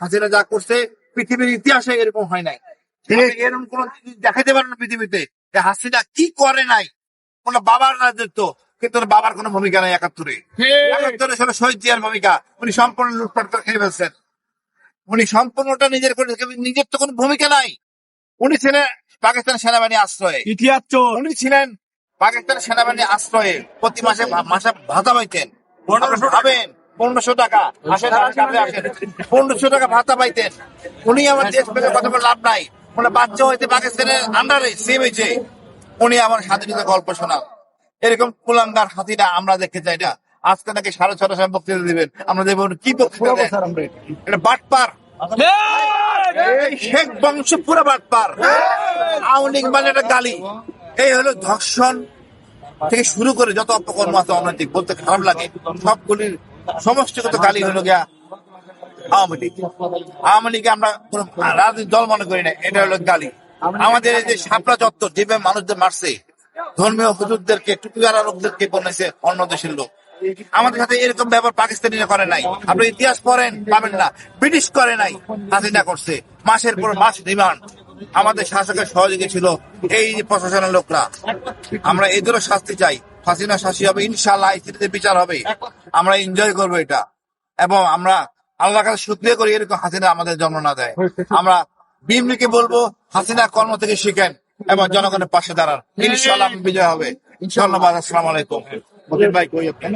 হাসিনা যা করছে পৃথিবীর ইতিহাসে এরকম হয় নাই। এরকম কোন দেখাতে পারে না পৃথিবীতে যে হাসিনা কি করে নাই। কোন বাবার রাজত্ব, কিন্তু বাবার কোনো ভূমিকা নাই। 71 ছিল শহীদ জিয়ার ভূমিকা। উনি সম্পূর্ণ লুটপাট করে খেয়ে ফেলছেন। উনি সম্পূর্ণটা নিজের করে, নিজের তো কোনো ভূমিকা নাই। উনি ছিলেন পাকিস্তান সেনাবাহিনী আশ্রয়ে, ইতিহাস চোর। উনি ছিলেন পাকিস্তান সেনাবাহিনী আশ্রয়ে, প্রতি মাসে মাসে ভাতা পাইতেন। ভাবেন 1500 টাকা, আসেন 1500 টাকা ভাতা পাইতেন। উনি আমার দেশ পেলে কথা বলে লাভ নাই। মানে বাচ্চা হইতে পাকিস্তানের আন্ডারে সেভ হয়েছে, উনি আমার স্বাধীনতা গল্প শোনান। এরকম কুলাঙ্গার হাতিটা আমরা দেখতে চাই না। আজকে নাকি 6:30 বক্তৃতা দিবেন, আমরা দেখবো কি বক্তৃতা দেন। এটা বাটপার, এই শেখ বংশ পুরো বাটপার। আওয়ামী লীগ মানে একটা গালি। এই হলো ধর্ষণ থেকে শুরু করে যত অপকর্ম আছে অনৈতিক, বলতে খারাপ লাগে, সবগুলির সমষ্টিগত গালি হলো গিয়া আওয়ামী লীগ। আওয়ামী লীগে আমরা কোন রাজনৈতিক দল মনে করি না, এটা হলো গালি। আমাদের এই যে শাপলা চত্বর যেভাবে মানুষদের মারছে, ধর্মীয় হুজুরদেরকে, টুপিওয়ালা লোকদেরকে বানাইছে অন্য দেশের লোক, আমাদের সাথে এরকম ব্যবহার পাকিস্তানিরা করে নাই। আপনি ইতিহাস পড়েন, পাবেন না। ব্রিটিশ করে নাই, হাসিনা করছে। মাসের পর মাস রিমান্ড। আমাদের শাসকের সহযোগী ছিল এই যে প্রশাসনের লোকরা। আমরা এদেরও শাস্তি চাই। হাসিনা শাস্তি হবে ইনশাআল্লাহ, আইসিটিতে বিচার হবে। আমরা এনজয় করবো এটা, এবং আমরা আল্লাহর কাছে শুকরিয়া করি এরকম হাসিনা আমাদের জন্ম না দেয়। আমরা বিএমপিকে বলবো হাসিনা কর্ম থেকে শিখেন এবং জনগণের পাশে দাঁড়ান। ইনশাআল্লাহ বিজয় হবে। ধন্যবাদ। আসসালামু আলাইকুম। মতিন ভাই কই আপনি?